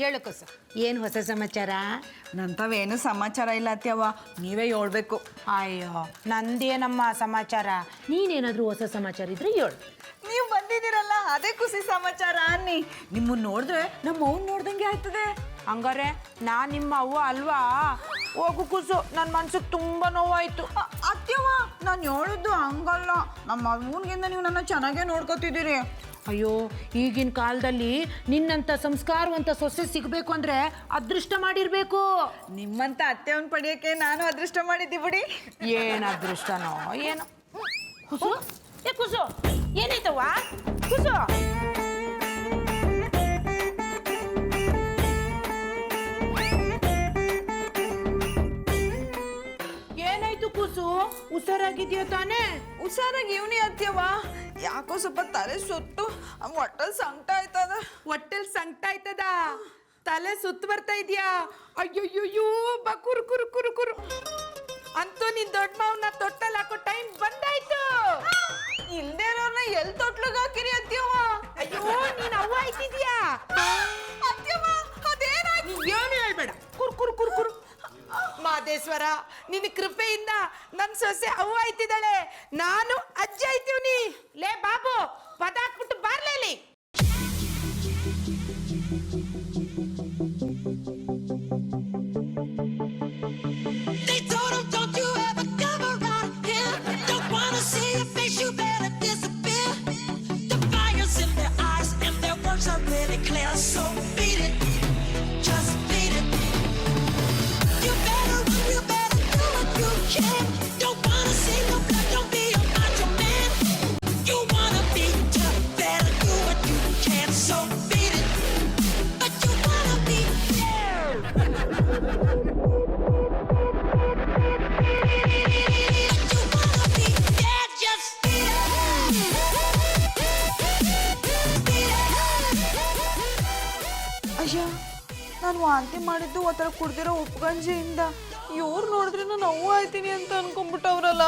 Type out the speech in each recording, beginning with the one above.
ಹೇಳು ಕುಸು ಏನು ಹೊಸ ಸಮಾಚಾರ? ನಂತವೇನು ಸಮಾಚಾರ ಇಲ್ಲ ಅತ್ಯವ್ವ, ನೀವೇ ಹೇಳ್ಬೇಕು. ಅಯ್ಯೋ ನಂದೇನಮ್ಮ ಸಮಾಚಾರ, ನೀನೇನಾದ್ರೂ ಹೊಸ ಸಮಾಚಾರ ಇದ್ರೆ ಹೇಳು. ನೀವು ಬಂದಿದ್ದೀರಲ್ಲ ಅದೇ ಖುಷಿ ಸಮಾಚಾರ ಅನ್ನಿ. ನಿಮ್ಮನ್ನ ನೋಡಿದ್ರೆ ನಮ್ಮ ಅವ್ನ ನೋಡ್ದಂಗೆ ಆಯ್ತದೆ. ಹಂಗಾರೆ ನಾನ್ ನಿಮ್ಮ ಅವ್ವ ಅಲ್ವಾ? ಹೋಗು ಕುಸು, ನನ್ನ ಮನ್ಸಿಗೆ ತುಂಬಾ ನೋವಾಯ್ತು. ಅತ್ಯವ್ವ ನಾನು ಹೇಳಿದ್ದು ಹಂಗಲ್ಲ, ನಮ್ಮ ಅವ್ನಿಗಿಂತ ನೀವು ನನ್ನ ಚೆನ್ನಾಗೇ ನೋಡ್ಕೊತಿದ್ದೀರಿ. ಅಯ್ಯೋ ಈಗಿನ ಕಾಲದಲ್ಲಿ ನಿನ್ನಂತ ಸಂಸ್ಕಾರವಂತ ಸೊಸೆ ಸಿಗ್ಬೇಕು ಅಂದ್ರೆ ಅದೃಷ್ಟ ಮಾಡಿರ್ಬೇಕು. ನಿಮ್ಮಂತ ಅತ್ತೆಯವನ್ ಪಡೆಯಕ್ಕೆ ನಾನು ಅದೃಷ್ಟ ಮಾಡಿದ್ದಿ ಬಿಡಿ. ಏನ್ ಅದೃಷ್ಟನೋ ಏನೋ. ಕುಸು ಏ ಕುಸು ಏನಾಯ್ತವ್ವ? ಕುಸು ಏನಾಯ್ತು ಕುಸು? ಹುಷಾರಾಗಿದ್ಯಾ ತಾನೇ? ಹುಷಾರಾಗಿ ಇವನಿ ಅತ್ಯವ್ವ, ಯಾಕೋ ಸ್ವಲ್ಪ ತಲೆ ಸುತ್ತು ಹೊಟ್ಟಲ್ ಸಂಕಟ ಆಯ್ತದ. ಹೊಟ್ಟೆಲ್ ಸಂಕಟ ಆಯ್ತದ? ತಲೆ ಸುತ್ತು ಬರ್ತಾ ಇದೆಯಾ? ಅಯ್ಯೋಯ್ಯೋ ಬಾ ಕುರು ಕುರು ಕುರು ಕುರು. ಅಂತೂ ನಿನ್ ದೊಡ್ಡ ಮಾವನ್ನ ತೊಟ್ಟಲ್ ಹಾಕೋ ಟೈಮ್ ಬಂದಾಯ್ತು. ಇಲ್ದೇ ಇರೋರ್ನ ಎಲ್ ತೊಟ್ಲಗ ಹಾಕಿರಿ ಅತ್ಯವ್ವ? ಅಯ್ಯೋ ನೀನ್ ಅವ್ವ ಆಯ್ತಿದ್ಯಾ? ಅತ್ಯವ್ವ ಅದೇನಾಯ್ತು? ಏನು ಹೇಳ್ಬೇಡ, ಕುರು ಕುರು ಕುರು ಕುರು. ಮಾದೇಶ್ವರ ನಿನ್ನ ಕೃಪೆಯಿಂದ ನನ್ ಸೊಸೆ ಅವ್ವ ಆಯ್ತಿದ್ದಾಳೆ, ನಾನು ಅಜ್ಜ ಆಯ್ತೀವ್ನಿ. ಲೇ ಬಾಬು ಪದ ಹಾಕ್ಬಿಟ್ಟು ಬಾರ್ಲೇಲಿ. They told him, don't you ever come around here. Don't wanna see your face, you better disappear. The fire's in their eyes and their words are really clear. So beat it, just beat it. You better run, you better do what you can. Don't wanna see no blood, don't be a macho man. You wanna be tough, better do what you can. So beat it, but you wanna be fair. ಅಯ್ಯ, ನಾನು ವಾಂತಿ ಮಾಡಿದ್ದು ಒತ್ತರ ಕುಡ್ದಿರೋ ಉಪ್ಪುಗಂಜಿಯಿಂದ. ಇವ್ರು ನೋಡಿದ್ರೆ ನಾನು ಅವ್ವ ಆಯ್ತೀನಿ ಅಂತ ಅನ್ಕೊಂಡ್ಬಿಟ್ಟವ್ರಲ್ಲ.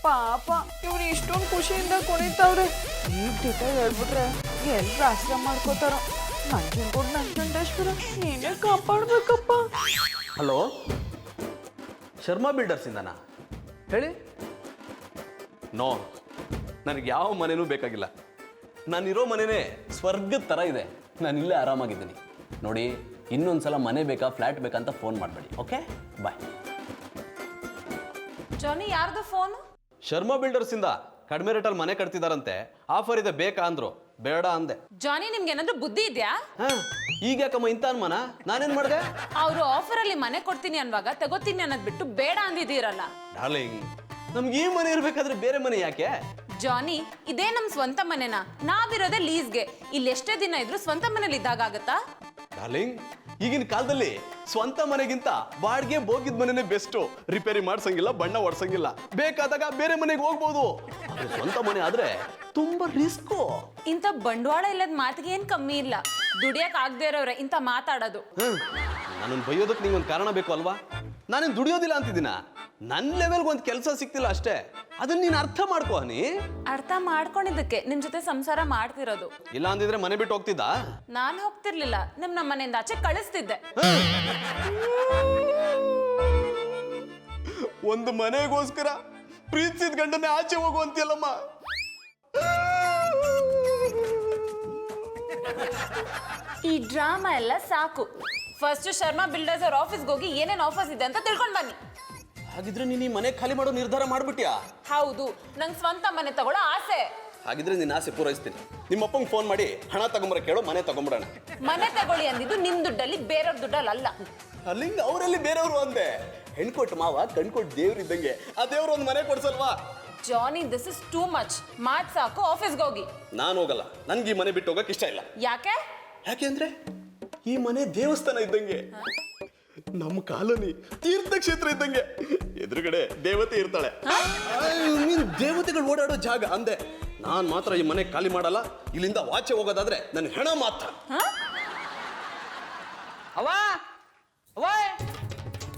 ಪಾಪ ಇವ್ರು ಇಷ್ಟೊಂದು ಖುಷಿಯಿಂದ ಕುಣಿತಾವ್ರೆ. ಈಗ ಡಿಟೇಲ್ ಹೇಳ್ಬಿಟ್ರೆ ಎಲ್ರು ಆಶ್ರಮ ಮಾಡ್ಕೋತಾರ. ನಂಜುಂಡೇಶ್ವರ ನೀನೇ ಕಾಪಾಡ್ಬೇಕಪ್ಪ. ಹಲೋ, ಶರ್ಮಾ ಬಿಲ್ಡರ್ಸ್ ಇಂದನಾ? ಹೇಳಿ. ನೋ, ನನಗೆ ಯಾವ ಮನೆನೂ ಬೇಕಾಗಿಲ್ಲ. ನಾನಿರೋ ಮನೆನೇ ಸ್ವರ್ಗದ ಥರ ಇದೆ. ನಾನು ಇಲ್ಲೇ ಆರಾಮಾಗಿದ್ದೀನಿ. ನೋಡಿ, ಇನ್ನೊಂದ್ಸಲ ಮನೆ ಬೇಕಾ ಫ್ಲ್ಯಾಟ್ ಬೇಕಾ ಅಂತ ಫೋನ್ ಮಾಡಬೇಡಿ. ಓಕೆ, ಬಾಯ್. ಜಾನಿ, ಯಾರ್ದು ಫೋನು? ಶರ್ಮಾ ಬಿಲ್ಡರ್ಸ್ ಇಂದ ಕಡಿಮೆ ರೇಟಲ್ಲಿ ಮನೆ ಕಟ್ತಿದಾರಂತೆ. ಆಫರ್ ಇದೆ, ಬೇಕಾ ಅಂದ್ರು. ಬೇಡ ಅಂದೆ. ಜಾನಿ, ನಿಮ್ಗೆ ಏನಾದ್ರೂ ಬುದ್ಧಿ ಇದೆಯಾ? ಈಗ ಯಾಕಮ್ಮ ಇಂಥ ಅನುಮಾನ? ನಾನೇನ್ ಮಾಡಿದೆ? ಅವರು ಆಫರ್ ಅಲ್ಲಿ ಮನೆ ಕೊಡ್ತೀನಿ ಅನ್ನುವಾಗ ತಗೋತೀನಿ ಅನ್ನೋದ್ ಬಿಟ್ಟು ಬೇಡ ಅಂದಿದ್ದೀರಲ್ಲ. ಡಾರ್ಲಿಂಗ್, ನಮ್ಗೆ ಈ ಮನೆ ಇರ್ಬೇಕಾದ್ರೆ ಬೇರೆ ಮನೆ ಯಾಕೆ? ಜಾನಿ, ಇದೇ ನಮ್ ಸ್ವಂತ ಮನೆನಾ? ನಾವಿರೋದೇ ಲೀಸ್ಗೆ. ಇಲ್ಲಿ ಎಷ್ಟೇ ದಿನ ಇದ್ರು ಸ್ವಂತ ಮನೇಲಿ ಇದ್ದಾಗ ಆಗತ್ತಾ? ಡಾರ್ಲಿಂಗ್, ಈಗಿನ ಕಾಲದಲ್ಲಿ ಸ್ವಂತ ಮನೆಗಿಂತ ಬಾಡಿಗೆ ಬೋಗಿದ ಮನೆನೇ ಬೆಸ್ಟ್. ರಿಪೇರಿ ಮಾಡ್ಸಂಗಿಲ್ಲ, ಬಣ್ಣ ಹೊಡ್ಸಂಗಿಲ್ಲ, ಬೇಕಾದಾಗ ಬೇರೆ ಮನೆಗೆ ಹೋಗ್ಬೋದು. ಸ್ವಂತ ಮನೆ ಆದ್ರೆ ತುಂಬಾ ರಿಸ್ಕು. ಇಂಥ ಬಂಡವಾಳ ಇಲ್ಲದ ಮಾತಿಗೆ ಏನ್ ಕಮ್ಮಿ ಇಲ್ಲ. ದುಡಿಯಕ್ ಆಗದೆ ಇರೋರೆ ಇಂಥ ಮಾತಾಡೋದು. ನನ್ನನ್ನು ಬೈಯೋದಕ್ಕೆ ನಿಂಗೊಂದು ಕಾರಣ ಬೇಕು ಅಲ್ವಾ? ನಾನೇನು ದುಡಿಯೋದಿಲ್ಲ ಅಂತಿದ್ದೀನ? ನನ್ನ ಲೆವೆಲ್ಗೆ ಒಂದು ಕೆಲಸ ಸಿಕ್ತಿಲ್ಲ ಅಷ್ಟೇ. ಅದನ್ನ ನೀನು ಅರ್ಥ ಮಾಡ್ಕೋ ಹನಿ. ಅರ್ಥ ಮಾಡ್ಕೊಂಡಿದ್ದಕ್ಕೆ ನಿಮ್ ಜೊತೆ ಸಂಸಾರ ಮಾಡ್ತಿರೋದು. ಇಲ್ಲ ಅಂದಿದ್ರೆ ಮನೆ ಬಿಟ್ಟು ಹೋಗ್ತಿದ್ದ? ನಾನ್ ಹೋಗ್ತಿರ್ಲಿಲ್ಲ, ನಮ್ಮ ಮನೆಯಿಂದ ಆಚೆ ಕಳಿಸ್ತಿದ್ದೆ. ಒಂದು ಮನೆಗೋಸ್ಕರ ಪ್ರೀತಿಸಿದ ಗಂಡನೇ ಆಚೆ ಹೋಗುವಂತಿಲ್ಲಮ್ಮ. ಈ ಡ್ರಾಮಾ ಎಲ್ಲ ಸಾಕು. ಫಸ್ಟ್ ಶರ್ಮಾ ಬಿಲ್ಡರ್ಸ್ ಅವ್ರ ಆಫೀಸ್ಗೆ ಹೋಗಿ ಏನೇನ್ ಆಫರ್ಸ್ ಇದೆ ಅಂತ ತಿಳ್ಕೊಂಡ್ ಬನ್ನಿ. ಹಾಗಿದ್ರೆ ನೀನು ಈ ಮನೆ ಖಾಲಿ ಮಾಡೋ ನಿರ್ಧಾರ ಮಾಡ್ಬಿಟ್ಯಾ? ಹೌದು, ನಂಗೆ ಸ್ವಂತ ಮನೆ ತಗೊಳ್ಳೋ ಆಸೆ. ಹಾಗಿದ್ರೆ ನಿನ್ನ ಆಸೆ ಪೂರೈಸ್ತೀನಿ. ನಿಮ್ಮ ಅಪ್ಪಂಗೆ ಫೋನ್ ಮಾಡಿ ಹಣ ತಗೊಂಬರ ಕೇಳೋ, ಮನೆ ತಗೊಂಬಿಡೋಣ. ಮನೆ ತಗೊಳ್ಳಿ ಅಂದಿದ್ದು ನಿಮ್ ದುಡ್ಡಲ್ಲಿ, ಬೇರೆಯವ್ರ ದುಡ್ಡಲ್ಲಿ ಅಲ್ಲ. ಅಲ್ಲಿಂದ ಅವರಲ್ಲಿ ಬೇರೆಯವರು ಅಂದೆ. ಹೆಣ್ಕೊಟ್ಟು ಮಾವ ಕಣ್ಕೊಟ್ಟು ದೇವ್ರು ಇದ್ದಂಗೆ. ಆ ದೇವ್ರು ಒಂದು ಮನೆ ಕೊಡ್ಸಲ್ವಾ? ಜಾನಿ, ದಿಸ್ ಇಸ್ ಟೂ ಮಚ್. ಮಾತ್ ಸಾಕು, ಆಫೀಸ್ಗೆ ಹೋಗಿ. ನಾನು ಹೋಗಲ್ಲ. ನನ್ಗೆ ಈ ಮನೆ ಬಿಟ್ಟು ಹೋಗಕ್ಕೆ ಇಷ್ಟ ಇಲ್ಲ. ಯಾಕೆ? ಯಾಕೆಂದ್ರೆ ಈ ಮನೆ ದೇವಸ್ಥಾನ ಇದ್ದಂಗೆ. ನಮ್ಮ ಕಾಲೋನಿ ತೀರ್ಥಕ್ಷೇತ್ರ ಇದ್ದಂಗೆ. ಎದುರುಗಡೆ ದೇವತೆ ಇರ್ತಾಳೆ. ನೀನ್ ದೇವತೆಗಳು ಓಡಾಡೋ ಜಾಗ ಅಂದೆ. ನಾನ್ ಮಾತ್ರ ಈ ಮನೆ ಖಾಲಿ ಮಾಡಲ್ಲ. ಇಲ್ಲಿಂದ ವಾಚೆ ಹೋಗೋದಾದ್ರೆ ನನ್ನ ಹೆಣ ಮಾತ್ರ. ಅವ್ವ ಅವ್ವ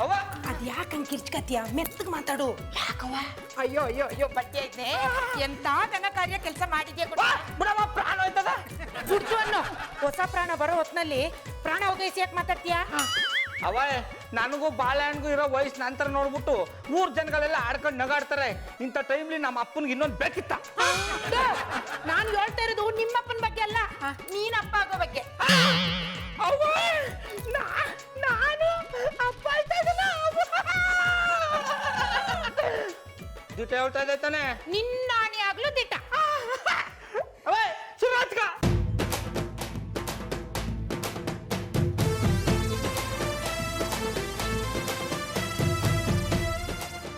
ಅವ್ವ, ಅದ್ ಯಾಕಂಗ್ ಕಿರ್ಚ್ಕತ್ತೀಯ? ಮೆತ್ತಗ್ ಮಾತಾಡು. ಯಾಕವ್ವ? ಅಯ್ಯೋ ಅಯ್ಯೋ ಅಯ್ಯೋ, ಬಟ್ಟೆ ಐತೆ. ಎಂತ ಘನ ಕಾರ್ಯ ಕೆಲಸ ಮಾಡಿದ್ಯಾ? ಬಿಡವ, ಪ್ರಾಣ ಹೋಯ್ತದ. ಕುಡ್ದು ಅನ್ನು ಹೊಸ ಪ್ರಾಣ ಬರೋ ಹೊತ್ನಲ್ಲಿ ಪ್ರಾಣ ಹೋಗೈಸಿ ಯಾಕೆ ಮಾತಾಡ್ತೀಯಾ? ಅವೇ ನನಗೂ ಬಾಳೆಹಣ್ಣಿಗೂ ಇರೋ ವಯಸ್ಸು ನಂತರ ನೋಡ್ಬಿಟ್ಟು ಊರ್ ಜನಗಳೆಲ್ಲ ಆಡ್ಕೊಂಡು ನಗಾಡ್ತಾರೆ. ಇಂಥ ಟೈಮ್ಲಿ ನಮ್ಮ ಅಪ್ಪನಿಗೆ ಇನ್ನೊಂದು ಬೇಕಿತ್ತ. ನಾನು ಹೇಳ್ತಾ ಇರೋದು ನಿಮ್ಮಪ್ಪನ ಬಗ್ಗೆ ಅಲ್ಲ, ನೀನ್ ಅಪ್ಪ ಆಗೋ ಬಗ್ಗೆ. ನಾನು ಅಪ್ಪ ದಿಟ ಹೇಳ್ತಾ ಇದೆ ತಾನೆ. ನಿನ್ನಾಣಿ ಆಗ್ಲೂ ದಿಟ್ಟ. ಅವೇ ಶಿವರಾಜ್ಗ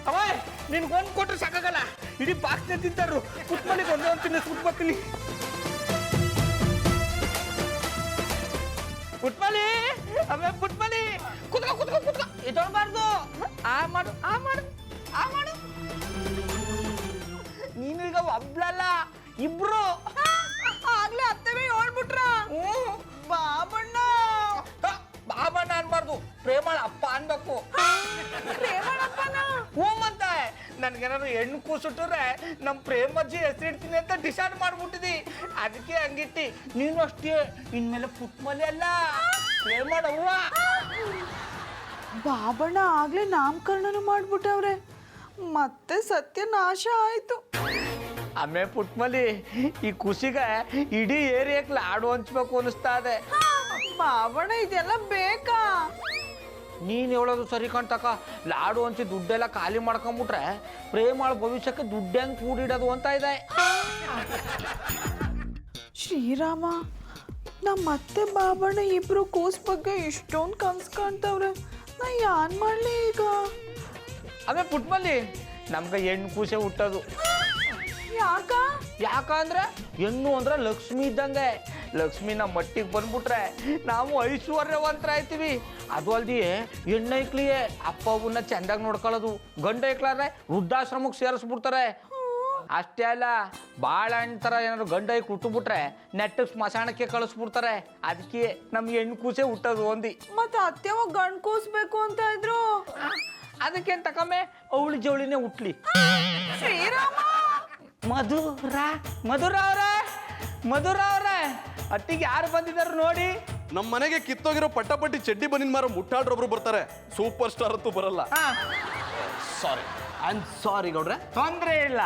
ಅವೇ ನಿನ್ಗೊಂದು ಕೊಟ್ರೆ ಸಾಕಾಗಲ್ಲ, ಇಡೀ ಬಾಕ್ಸ್ನೇ ತಿಂತಾರು. ಪುಟ್ಮಲಿಗೆ ಒಂದೊಂದು ತಿನ್ನಿಸ್ಬಿಟ್ಟು ಬರ್ತೀನಿ. ಪುಟ್ಮಲಿ, ಅವೇ ಪುಟ್ಮಲಿ, ಕುತ್ಕೋ ಕುತ್ಕೋ ಕುತ್ಕೋ. ಇದೊಳ್ಬಾರ್ದು. ಆ ಮಾಡು ಆ ಮಾಡು ಆ ಮಾಡು. ನೀನೀಗ ಒಬ್ಳಲ್ಲ, ಇಬ್ರು. ಆಗ್ಲೇ ಅತ್ತವೇ ಹೇಳ್ಬಿಟ್ರ ಬಾಬಣ್ಣ. ಬಾಬಣ್ಣ ಅನ್ಬಾರ್ದು, ಪ್ರೇಮಳ ಅಪ್ಪ ಅನ್ಬೇಕು. ಹ್ಞೂ ಮತ್ತೆ ನನ್ಗೇನಾದ್ರು ಹೆಣ್ಣು ಕೂಸುಟ್ರೆ ನಮ್ಮ ಪ್ರೇಮಜ್ಜಿ ಹೆಸರಿಡ್ತೀನಿ ಅಂತ ಡಿಸೈಡ್ ಮಾಡ್ಬಿಟ್ಟಿದಿ. ಅದಕ್ಕೆ ಹಂಗಿಟ್ಟಿ. ನೀನು ಅಷ್ಟೇ, ಇನ್ಮೇಲೆ ಪುಟ್ಮಲಿ ಅಲ್ಲ, ಪ್ರೇಮಳವ್ವ. ಬಾಬಣ್ಣ ಆಗ್ಲೇ ನಾಮಕರಣನು ಮಾಡ್ಬಿಟ್ಟವ್ರೆ, ಮತ್ತೆ ಸತ್ಯ ನಾಶ ಆಯ್ತು. ಆಮೇಲೆ ಪುಟ್ಮಲಿ ಈ ಖುಷಿಗೆ ಇಡೀ ಏರಿಯಾಕ್ಕೆ ಲಾಡು ಹಂಚ್ಬೇಕು ಅನಿಸ್ತಾ ಇದೆ. ಬಾಬಣ್ಣ ಇದೆಲ್ಲ ಬೇಕಾ? ನೀನು ಹೇಳೋದು ಸರಿ ಕಣ್ತಕ. ಲಾಡು ಹಂಚಿ ದುಡ್ಡೆಲ್ಲ ಖಾಲಿ ಮಾಡ್ಕೊಂಬಿಟ್ರೆ ಪ್ರೇಮಳ ಭವಿಷ್ಯಕ್ಕೆ ದುಡ್ಡು ಹೆಂಗೆ ಕೂಡಿಡೋದು ಅಂತ ಇದೆ. ಶ್ರೀರಾಮ, ನಮ್ಮ ಅತ್ತೆ ಬಾಬಣ್ಣ ಇಬ್ರು ಕೂಸ್ ಬಗ್ಗೆ ಇಷ್ಟೊಂದು ಕನ್ಸು ಕಾಣ್ತವ್ರೆ, ನಾ ಯಾನ್ ಮಾಡ್ಲಿ ಈಗ? ಆಮೇಲೆ ಪುಟ್ಮಲಿ ನಮ್ಗೆ ಹೆಣ್ಣು ಕೂಸೆ ಹುಟ್ಟೋದು. ಯಾಕ? ಯಾಕಂದ್ರೆ ಹೆಣ್ಣು ಅಂದ್ರೆ ಲಕ್ಷ್ಮಿ ಇದ್ದಂಗೆ. ಲಕ್ಷ್ಮಿ ನಮ್ಮ ಮಟ್ಟಿಗೆ ಬಂದ್ಬಿಟ್ರೆ ನಾವು ಐಶ್ವರ್ಯವಂತರ ಆಯ್ತೀವಿ. ಅದು ಅಲ್ದಿ ಹೆಣ್ಣೈಕ್ಲಿಯೇ ಅಪ್ಪ ಅವನ್ನ ಚೆಂದಾಗಿ ನೋಡ್ಕೊಳ್ಳೋದು. ಗಂಡ ಐಕ್ಲಾದ್ರೆ ವೃದ್ಧಾಶ್ರಮಕ್ಕೆ ಸೇರಿಸ್ಬಿಡ್ತಾರೆ. ಅಷ್ಟೇ ಅಲ್ಲ, ಬಾಳೆಹಣ್ಣು ಥರ ಏನಾದ್ರು ಗಂಡ ಐಕ್ ಹುಟ್ಟುಬಿಟ್ರೆ ನೆಟ್ಟಗೆ ಸ್ಮಶಾನಕ್ಕೆ ಕಳಿಸ್ಬಿಡ್ತಾರೆ. ಅದಕ್ಕೆ ನಮ್ಗೆ ಹೆಣ್ಣು ಕೂಸೆ ಹುಟ್ಟೋದು ಒಂದಿ. ಮತ್ತೆ ಅತ್ತೆವ ಗಂಡ್ ಕೂಸ್ಬೇಕು ಅಂತ ಇದ್ರು. ಅದಕ್ಕೆ ತಕಮ್ಮೆ ಅವಳಿ ಜವಳಿನೇ ಹುಟ್ಲಿ. ಶ್ರೀರಾಮ, ಮಧುರ ಅವ್ರೆ ಅಟ್ಟಿಗೆ ಯಾರು ಬಂದಿದ್ದಾರೆ ನೋಡಿ. ನಮ್ಮ ಮನೆಗೆ ಕಿತ್ತೋಗಿರೋ ಪಟ್ಟಾಪಟ್ಟಿ ಚಡ್ಡಿ ಬನ್ನಿನ ಮಾರೋ ಮುಟ್ಟಾಡ್ರೊಬ್ರು ಬರ್ತಾರೆ, ಸೂಪರ್ ಸ್ಟಾರ್ ಅಂತೂ ಬರಲ್ಲ. ಸಾರಿ ಗೌಡ್ರೆ. ತೊಂದರೆ ಇಲ್ಲ.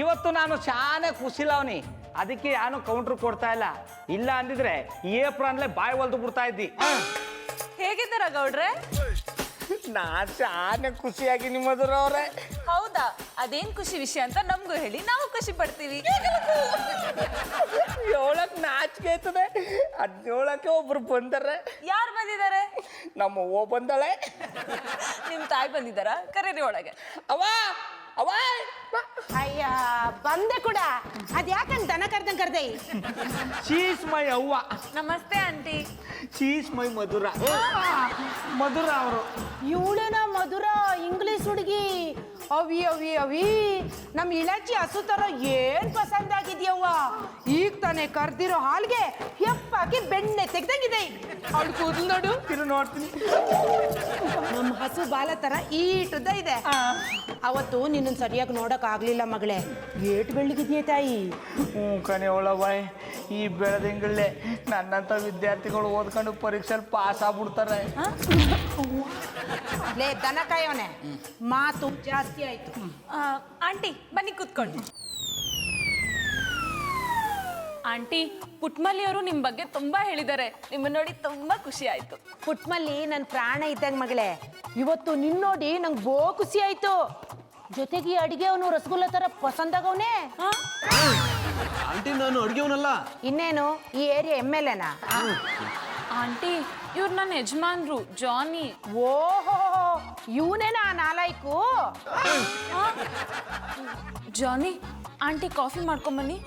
ಇವತ್ತು ನಾನು ಶಾನೆ ಖುಷಿಲವನಿ, ಅದಕ್ಕೆ ಯಾನು ಕೌಂಟ್ರ್ ಕೊಡ್ತಾ ಇಲ್ಲ ಅಂದಿದ್ರೆ ಏಪ್ರನ್ಲೆ ಬಾಯಿ ಹೊಲ್ದು ಬಿಡ್ತಾ ಇದ್ದಿ. ಹೇಗಿದ್ದಾರ ಗೌಡ್ರೆ? ನಾನ್ ಶಾನೆ ಖುಷಿಯಾಗಿ ಮಧುರ ಅವ್ರೆ. ಹೌದಾ? ಅದೇನ್ ಖುಷಿ ವಿಷಯ ಅಂತ ನಮ್ಗೂ ಹೇಳಿ, ನಾವು ಖುಷಿ ಪಡ್ತೀವಿ. ಹೇಳಕ್ ನಾಚಿಕೆ ಆಯ್ತದೆ. ಅದ್ ಹೇಳಕ್ಕೆ ಒಬ್ರು ಬಂದಾರೆ. ಯಾರು ಬಂದಿದ್ದಾರೆ? ನಮ್ಮ ಅವ್ವ ಬಂದಳೆ. ನಿಮ್ ತಾಯಿ ಬಂದಿದ್ದಾರ? ಕರೀರಿ ಒಳಗೆ. ಅವ್ವ ಅವ್ವ ಅಯ್ಯ ಬಂದೆ ಕೂಡ. ಅದ್ ಯಾಕಂತ ದನ ಕರ್ದಂಗ್ ಕರ್ದೆ? ಶೀಸ್ ಮೈ ಅವ್ವ. ನಮಸ್ತೆ ಆಂಟಿ. ಶೀಸ್ ಮೈ ಮಧುರ. ಮಧುರ ಅವರು. ಇವಳೇನ ಮಧುರ ಇಂಗ್ಲಿಷ್ ಹುಡುಗಿ? ಅವಿ ಅವಿ ಅವಿ, ನಮ್ ಇಳಚಿ ಹಸು ತರ ಏನ್ ಪಸಂದ್ ಆಗಿದ್ಯವ್ವ. ಈಗ ತಾನೇ ಕರ್ದಿರೋ ಹಾಲ್ಗೆ ಹೆಪ್ಪಾಕಿ ಬೆಣ್ಣೆ ತೆಗ್ದಂಗಿದೆ. ಅವಳು ಕೂದಲು ನೋಡು. ಇರು ನೋಡ್ತೀನಿ. ನಮ್ಮ ಹಸು ಬಾಲ ತರ ಈಟುದ್ದ ಇದೆ. ಅವತ್ತು ನಿನ್ನ ಸರಿಯಾಗಿ ನೋಡಕ್ ಆಗ್ಲಿಲ್ಲ ಮಗಳೇ. ಏಟ್ ಬೆಳ್ಳಿಗಿದ್ಯೆ ತಾಯಿ. ಕಣೆ ಒಳಬಾಯ್, ಈ ಬೆಳೆದಿಂಗಳೇ ನನ್ನಂತ ವಿದ್ಯಾರ್ಥಿಗಳು ಓದ್ಕೊಂಡು ಪರೀಕ್ಷೆಯಲ್ಲಿ ಪಾಸ್ ಆಗ್ಬಿಡ್ತಾರೆ. ಲೇ ದನ ಕಾಯವನೆ, ಮಾತು ಜಾಸ್ತಿ ಆಯ್ತು. ಆಂಟಿ ಬನ್ನಿ ಕೂತ್ಕೊಳ್ಳಿ. ಆಂಟಿ, ಪುಟ್ಮಲಿ ಅವರು ನಿಮ್ ಬಗ್ಗೆ ತುಂಬಾ ಹೇಳಿದ್ದಾರೆ. ನಿಮ್ಮನ್ನ ನೋಡಿ ತುಂಬಾ ಖುಷಿ ಆಯ್ತು. ಪುಟ್ಮಲ್ಲಿ ನನ್ ಪ್ರಾಣ ಇದ್ದಂಗ ಮಗಳೇ. ಇವತ್ತು ನಿನ್ ನೋಡಿ ನಂಗೆ ಬೋ ಖುಷಿ ಆಯ್ತು. ಜೊತೆಗೆ ಈ ಅಡಿಗೆ ಅವನು ರಸಗುಲ್ಲ ತರ ಪಸಂದಾಗವನೇ. ಆಂಟಿ, ನಾನು ಅಡ್ಗೆವನಲ್ಲ. ಇನ್ನೇನು ಈ ಏರಿಯಾ MLAನಾ? ಆಂಟಿ, ಇವ್ರು ನನ್ನ ಯಜಮಾನ್ರು ಜಾನಿ. ಓಹೋ, ಇವನೇನಾ ನಾಲಾಯ್ಕು? ಜಾನಿ, ಆಂಟಿ ಕಾಫಿ ಮಾಡ್ಕೊಂಬನ್ನಿ.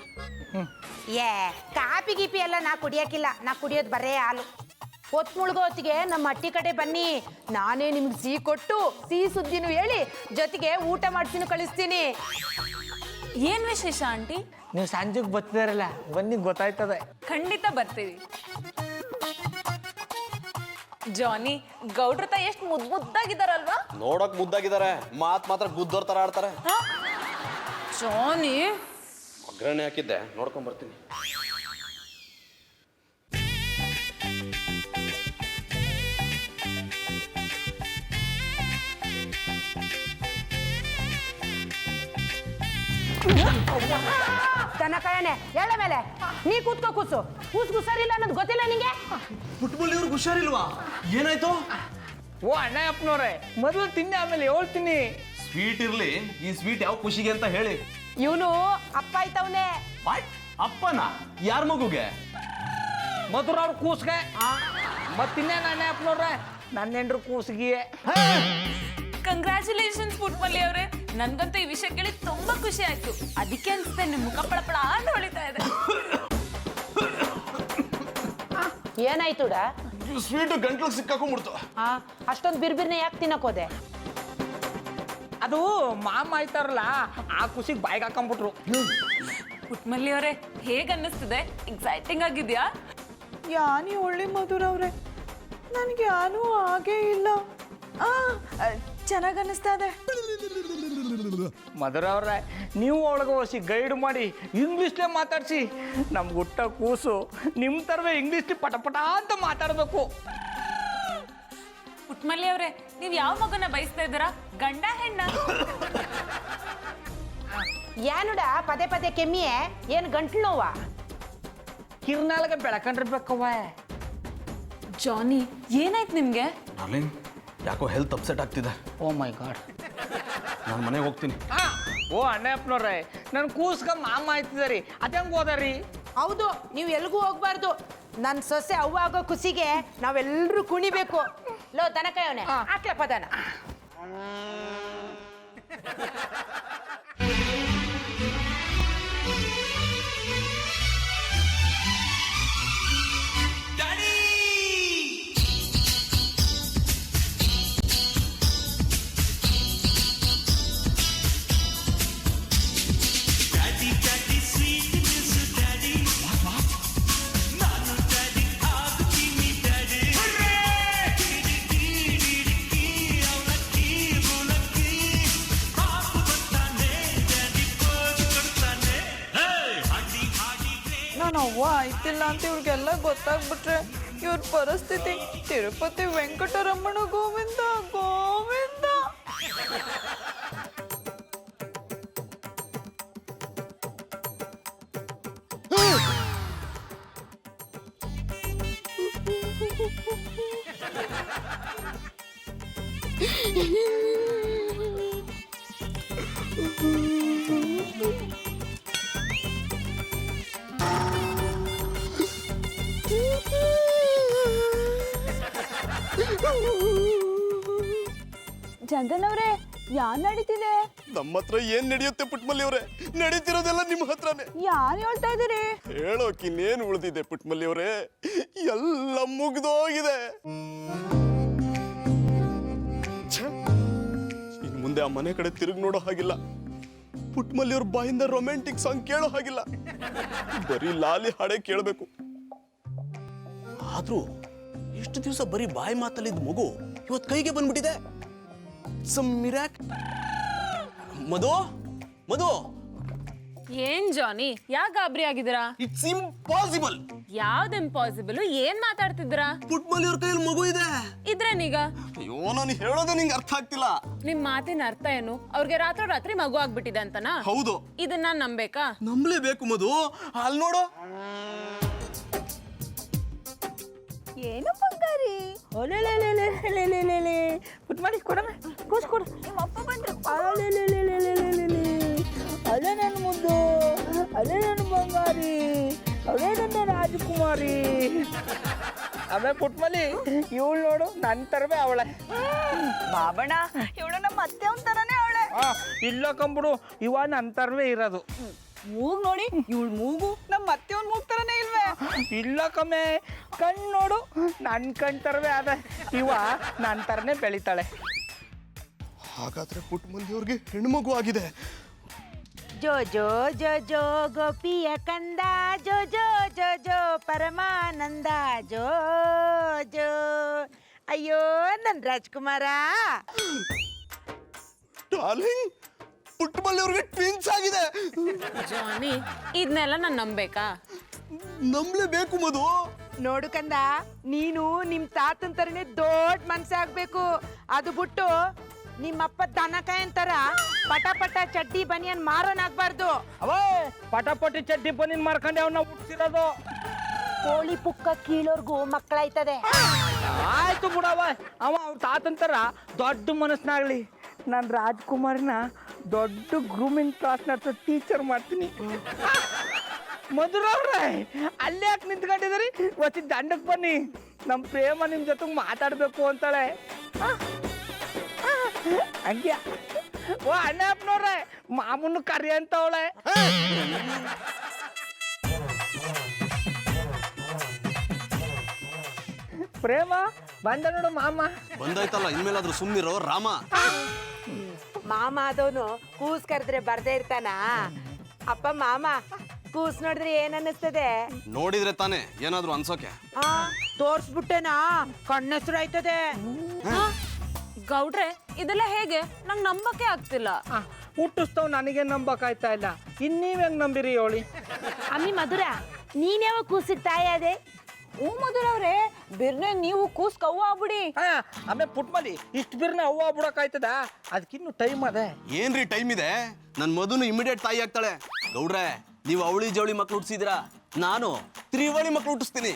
ಏ ಕಾಪಿ ಗೀಪಿ ಎಲ್ಲ ನಾ ಕುಡಿಯಕ್ಕಿಲ್ಲ. ನಾ ಕುಡಿಯೋದು ಬರೇ ಹಾಲು. ಹೊತ್ತು ಮುಳುಗೋ ಹೊತ್ತಿಗೆ ನಮ್ಮ ಅಟ್ಟಿ ಕಡೆ ಬನ್ನಿ, ನಾನೇ ನಿಮ್ಗೆ ಸಿಹಿ ಕೊಟ್ಟು ಸಿಹಿ ಸುದ್ದಿನೂ ಹೇಳಿ ಜೊತೆಗೆ ಊಟ ಮಾಡ್ತೀನಿ ಕಳಿಸ್ತೀನಿ. ಏನ್ ವಿಶೇಷ ಆಂಟಿ? ನೀವು ಸಂಜೆಗೆ ಬರ್ತಿದಾರಲ್ಲ, ಬನ್ನಿ ಗೊತ್ತಾಯ್ತದೆ. ಖಂಡಿತ ಬರ್ತೀವಿ. ಜಾನಿ, ಗೌಡ್ರ ತ ಎಷ್ಟು ಮುದ್ದಾಗಿದ್ದಾರಲ್ವಾ? ನೋಡಕ್ ಮುದ್ದಾಗಿದ್ದಾರೆ, ಮಾತ್ ಮಾತ್ರ ಗುದ್ದೋರ್ ತರ ಆಡ್ತಾರೆ. ಜಾನಿ, ಒಗ್ಗರಣೆ ಹಾಕಿದ್ದೆ, ನೋಡ್ಕೊಂಡ್ ಬರ್ತೀನಿ. ತನಕಯನೆ ಎಳ ಮೇಲೆ ನೀ ಕೂತ್ಕೋ ಕೂಸು ಕೂಸು ಸರಿಲ್ಲ ಅನ್ನೋದು ಗೊತ್ತಿಲ್ಲ ನಿಂಗೆ. ಪುಟ್ಬಲ್ಲಿ ಅವ್ರಿಗೆ ಹುಷಾರಿಲ್ವಾ? ಏನಾಯ್ತು? ಓ ಅಣ್ಣಯ್ಯಪ್ಪನವ್ರೆ, ಮೊದಲು ತಿನ್ನಿ ಆಮೇಲೆ ಹೇಳ್ತೀನಿ. ಸ್ವೀಟ್ ಇರ್ಲಿ, ಈ ಸ್ವೀಟ್ ಯಾವ ಖುಷಿಗೆ ಅಂತ ಹೇಳಿ. ಇವನು ಅಪ್ಪ ಆಯ್ತವನೆ. ಅಪ್ಪನ ಯಾರ ಮಗುಗೆ? ಮಧುರ ಅವ್ರ ಕೂಸ್ಗೆ. ಮತ್ತಿನ್ನೇನು ಅಣ್ಣಯ್ಯಪ್ಪನವ್ರೆ, ನನ್ನ ಹೆಂಡ್ರು ಕೂಸ್ಗಿಯೇ. ಕಂಗ್ರ್ಯಾಚುಲೇಷನ್ಸ್ ಪುಟ್ಮಲ್ಲಿ ಅವರೇ, ನನ್ಗಂತೂ ಈ ವಿಷಯ ಕೇಳಿ ತುಂಬಾ ಖುಷಿ ಆಯ್ತು. ಅದಕ್ಕೆ ಅನ್ಸುತ್ತೆ ನಿಮ್ ಮುಖ ಪಳಪಳ ಅಂತ ಹೊಳಿತಾ ಇದೆ. ಏನಾಯ್ತುಡ? ಸ್ವೀಟ್ ಗಂಟ್ಲು ಸಿಕ್ಕಾಕೊಂಡ್ಬಿಡ್ತು. ಅಷ್ಟೊಂದು ಬಿರ್ಬಿರ್ನೆ ಯಾಕೆ ತಿನ್ನಕೋದೆ? ಅದು ಮಾಮ ಆಯ್ತಾರಲ್ಲ, ಆ ಖುಷಿಗೆ ಬಾಯಿಗೆ ಹಾಕೊಂಡ್ಬಿಟ್ರು. ಪುಟ್ಮಲ್ಲಿ ಅವರೇ, ಹೇಗ್ ಅನ್ನಿಸ್ತಿದೆ? ಎಕ್ಸೈಟಿಂಗ್ ಆಗಿದ್ಯಾ? ಯಾನಿ ಒಳ್ಳೆ ಮಧುರ ಅವ್ರೆ, ನನಗೆ ಯಾನೂ ಹಾಗೇ ಇಲ್ಲ. ಚೆನ್ನಾಗಿ ಅನ್ನಿಸ್ತಾ ಇದೆ. ಮಧುರ ಅವ್ರೆ, ನೀವು ಒಳಗೆ ಹೋಗಿ ಗೈಡ್ ಮಾಡಿ ಇಂಗ್ಲೀಷ್ಲೇ ಮಾತಾಡಿಸಿ. ನಮ್ಗೆ ಹುಟ್ಟ ಕೂಸು ನಿಮ್ಮ ಥರವೇ ಇಂಗ್ಲೀಷ್ಲಿ ಪಟಪಟ ಅಂತ ಮಾತಾಡಬೇಕು. ಪುಟ್ಮಲ್ಲಿ ಅವರೇ, ನೀವ್ ಯಾವ ಮಗನ ಬಯಸ್ತಾ ಇದ್ದೀರಾ? ಗಂಡ ಹೆಣ್ಣ? ಏನುಡ ಪದೇ ಪದೇ ಕೆಮ್ಮಿಯೇ? ಏನು ಗಂಟ್ಲು ನೋವಾ? ಕಿರ್ನಾಲ್ಗೆ ಬೆಳಕಂಡಿರ್ಬೇಕವ್ವ. ಜಾನಿ, ಏನಾಯ್ತು ನಿಮ್ಗೆ? ಡಾರ್ಲಿಂಗ್, ಯಾಕೋ ಹೆಲ್ತ್ ಅಪ್ಸೆಟ್ ಆಗ್ತಿದೆ. ಓ ಮೈ ಗಾಡ್. ನಾನು ಮನೆಗೆ ಹೋಗ್ತೀನಿ. ಓ ಅಣ್ಣಪ್ಪನವ್ರೆ, ನನ್ನ ಕೂಸ್ಗ ಮಾಮ ಆಯ್ತಿದಾರಿ, ಅದಂಗೆ ಹೋದಾರಿ? ಹೌದು, ನೀವು ಎಲ್ಗೂ ಹೋಗ್ಬಾರ್ದು. ನನ್ನ ಸೊಸೆ ಅವ್ವ ಆಗೋ ಖುಷಿಗೆ ನಾವೆಲ್ಲರೂ ಕುಣಿಬೇಕು. ಲೋ ದನಕಾಯವನೆ, ಹಾಕ್ಲೆ ಪದನ. ನಾನು ಅವ್ವ ಆಯ್ತಿಲ್ಲ ಅಂತ ಇವ್ರಿಗೆಲ್ಲ ಗೊತ್ತಾಗ್ಬಿಟ್ರೆ ಇವ್ರ ಪರಿಸ್ಥಿತಿ ತಿರುಪತಿ ವೆಂಕಟರಮಣ ಗೋವಿಂದ ಗೋವಿಂದ. ಚಂದನ್ ಅವ್ರೆ, ಯಾನ್ ನಡೀತಿದೆ? ನಮ್ಮ ಹತ್ರ ಏನ್ ನಡೆಯುತ್ತೆ ಪುಟ್ಮಲ್ಲಿ ಅವರೇ? ನಡೀತಿರೋದೆಲ್ಲ ನಿಮ್ಮ ಹತ್ರನೇ. ಯಾನ್ ಹೇಳ್ತಾ ಇದೀರಿ? ಹೇಳೋಕ್ ಇನ್ನೇನು ಉಳಿದಿದೆ ಪುಟ್ಮಲ್ಲಿ ಅವರೇ? ಎಲ್ಲ ಮುಗ್ದೋಗಿದೆ. ಇನ್ ಮುಂದೆ ಆ ಮನೆ ಕಡೆ ತಿರುಗಿ ನೋಡೋ ಹಾಗಿಲ್ಲ. ಪುಟ್ಮಲ್ಲಿ ಅವ್ರ ಬಾಯಿಂದ ರೊಮ್ಯಾಂಟಿಕ್ ಸಾಂಗ್ ಕೇಳೋ ಹಾಗಿಲ್ಲ. ಬರೀ ಲಾಲಿ ಹಾಡೇ ಕೇಳಬೇಕು. ಆದ್ರೂ ಇಷ್ಟು ದಿವಸ ಬರೀ ಬಾಯಿ ಮಾತಲ್ಲಿದ್ದ ಮಗು ಇವತ್ತು ಕೈಗೆ ಬಂದ್ಬಿಟ್ಟಿದೆ. ಮಧು, ಮಧು, ಏನ್ ಜಾನಿ, ಯಾಕೆ ಗಾಬರಿ ಆಗಿದ್ದೀರಾ? It's impossible. ಯಾವ್ದು ಇಂಪಾಸಿಬಲ್? ಏನ್ ಮಾತಾಡ್ತಿದ್ದೀರಾ? ಪುಟ್ಮಲ್ಲಿ ಅವ್ರ ಕೈಯಲ್ಲಿ ಮಗು ಇದೆ. ಇದ್ರೇನೀಗ? ಅಯ್ಯೋ, ನಾನು ಹೇಳೋದೇ ನಿಂಗೆ ಅರ್ಥ ಆಗ್ತಿಲ್ಲ. ನಿಮ್ ಮಾತಿನ ಅರ್ಥ ಏನು? ಅವ್ರಿಗೆ ರಾತ್ರಿ ಮಗು ಆಗ್ಬಿಟ್ಟಿದೆ ಅಂತನಾ? ಹೌದು. ಇದನ್ನ ನಂಬೇಕಾ? ನಂಬಲೇಬೇಕು ಮಧು. ಅಲ್ಲಿ ನೋಡು. ಏನು ಬಂಗಾರಿ? ಪುಟ್ಮಲ್ಲಿ ಕೊಡಮ್ಮ, ಕೂಸ್ ಕೊಡು. ನಿಮ್ಮ ಅಪ್ಪ ಬಂದ್ರು. ಅಲ್ಲೇ ನನ್ನ ಮುದ್ದು, ಅಲ್ಲೇ ನನ್ನ ಬಂಗಾರಿ, ಅವಳೇ ನನ್ನ ರಾಜಕುಮಾರಿ. ಆಮೇಲೆ ಪುಟ್ಮಲ್ಲಿ ಇವಳು ನೋಡು, ನನ್ನ ತರವೇ ಅವಳೆ. ಬಾಬಣ್ಣ, ಇವಳು ನಮ್ಮ ಅತ್ತೆ ಅವನ ತರನೇ ಅವಳೆ. ಇಲ್ಲ ಕಂಬಿಡು, ಇವ ನನ್ನ ತರವೇ ಇರೋದು. ಮೂಗ್ ನೋಡಿ, ಇವಳು ಮೂಗು ನಮ್ಮ ಅತ್ತೆ ಅವನ ಮೂಗ್ ತರನೇ ಇಲ್ವೇ? ಇಲ್ಲ ಕಮ್ಮೆ, ಕಣ್ಣು ನೋಡು, ನನ್ನ ಕಣ್ ತರವೇ ಅದ. ಇವ ನನ್ನ ತರನೇ ಬೆಳಿತಾಳೆ. ಹಾಗಾದ್ರೆ ಪುಟ್ಮಲ್ಲಿ ಅವ್ರಿಗೆ ಹೆಣ್ಮಗು ಆಗಿದೆ. ಜೋ ಜೋ ಜೋ ಜೋ ಗೋಪಿಯ ಕಂದ, ಜೋ ಜೋ ಜೋ ಜೋ ಪರಮಾನಂದ, ಜೋ ಜೋ. ಅಯ್ಯೋ ನನ್ನ ರಾಜ್ಕುಮಾರ. ಡಾರ್ಲಿಂಗ್, ಪುಟ್ಮಲ್ಲಿ ಅವ್ರಿಗೆ ಟ್ವಿನ್ಸ್ ಆಗಿದೆ. ಜಾನಿ, ಇದನ್ನೆಲ್ಲ ನಾನು ನಂಬೇಕಾ? ನಂಬಲೇಬೇಕು ಮಧು. ನೋಡು ಕಂದ, ನೀನು ನಿಮ್ ತಾತನ್ ತರನೇ ದೊಡ್ಡ ಮನ್ಸಾಗ್ಬೇಕು. ಅದು ಬಿಟ್ಟು ನಿಮ್ಮಪ್ಪ ದನಕಾಯಿ ಅಂತಾರ ಪಟ ಪಟ ಚಡ್ಡಿ ಬನಿಯನ್ ಮಾರೋನಾಗ್ಬಾರ್ದು. ಅವೇ ಪಟಾಪಟಿ ಚಡ್ಡಿ ಬನ್ನಿನ್ ಮಾರ್ಕೊಂಡೆ ಅವನ್ನ ಹುಟ್ಟಿಸಿರೋದು. ಕೋಳಿ ಪುಕ್ಕ ಕೀಳೋರ್ಗು ಮಕ್ಕಳಾಯ್ತದೆ. ಆಯ್ತು ಬಿಡವ, ಅವ ಅವ್ರ ತಾತಂತರ ದೊಡ್ಡ ಮನಸ್ನಾಗ್ಲಿ. ನಾನು ರಾಜ್ಕುಮಾರ್ನ ದೊಡ್ಡ ಗ್ರೂಮಿಂಗ್ ಕ್ಲಾಸ್ ನಡೆಸೋ ಟೀಚರ್ ಮಾಡ್ತೀನಿ. ಮಧುರವ್ರೆ ಅಲ್ಲೇ ಯಾಕೆ ನಿಂತ್ಕೊಂಡಿದ್ರಿ? ಒತ್ತಿ ದಂಡಕ್ಕೆ ಬನ್ನಿ, ನಮ್ಮ ಪ್ರೇಮ ನಿಮ್ಮ ಜೊತೆ ಮಾತಾಡಬೇಕು ಅಂತಾಳೆ. ಹಂಗೆ ಓ ಅಣ್ಣಪ್ಪನವ್ರೆ, ಮಾಮೂನು ಕರಿ ಅಂತವಳೆ. ಪ್ರೇಮ ಬಂದ ನೋಡು ಮಾಮ. ಬಂದಾಯ್ತಲ್ಲ, ಇನ್ಮೇಲಾದ್ರೂ ಸುಮ್ಮನಿರೋ ರಾಮ. ಮಾಮ ಆದವನು ಕೂಸ್ ಕರೆದ್ರೆ ಬರ್ದೇ ಇರ್ತಾನ? ಅಪ್ಪ ಮಾಮ ಕೂಸ್ ನೋಡಿದ್ರೆ ಏನ್ ಅನ್ನಿಸ್ತದೆ? ನೋಡಿದ್ರೆ ತಾನೇ ಏನಾದ್ರೂ ಅನ್ಸೋಕೆ. ತೋರ್ಸ್ಬಿಟ್ಟೆನಾ ಕಣ್ಣೆಸರು ಆಯ್ತದೆ. ಗೌಡ್ರೆ ಇದೆಲ್ಲ ಹೇಗೆ? ನಂಗೆ ನಂಬಕ್ಕೆ ಆಗ್ತಿಲ್ಲ. ಹುಟ್ಟಿಸ್ತವ್ ನನಗೆ ನಂಬಕಾಯ್ತಾ ಇಲ್ಲ, ಇನ್ನೀವ್ ಹೆಂಗ್ ನಂಬಿರಿ ಹೇಳಿ? ಅಮ್ಮಿ ಮಧುರ, ನೀನ್ ಯಾವ ಕೂಸಿಗೆ ತಾಯಿ ಅದೇ? ಹ್ಞೂ ಮಧುರವ್ರೆ, ಬಿರ್ನೆ ನೀವು ಕೂಸ್ ಕವ್ವ ಆಗ್ಬಿಡಿ. ಆಮೇಲೆ ಪುಟ್ಮಲಿ ಇಷ್ಟು ಬಿರ್ನ ಅವ್ವ ಬಿಡಕಾಯ್ತದ? ಅದಕ್ಕಿನ್ನು ಟೈಮ್ ಅದೇ. ಏನ್ರಿ ಟೈಮ್ ಇದೆ? ನನ್ ಮಧುನು ಇಮಿಡಿಯೇಟ್ ತಾಯಿ ಆಗ್ತಾಳೆ. ಗೌಡ್ರೆ, ನೀವು ಅವಳಿ ಜವಳಿ ಮಕ್ಳು ಹುಟ್ಟಿಸಿದಿರಾ, ನಾನು ತ್ರಿವಳಿ ಮಕ್ಳು ಹುಟ್ಟಿಸ್ತೀನಿ.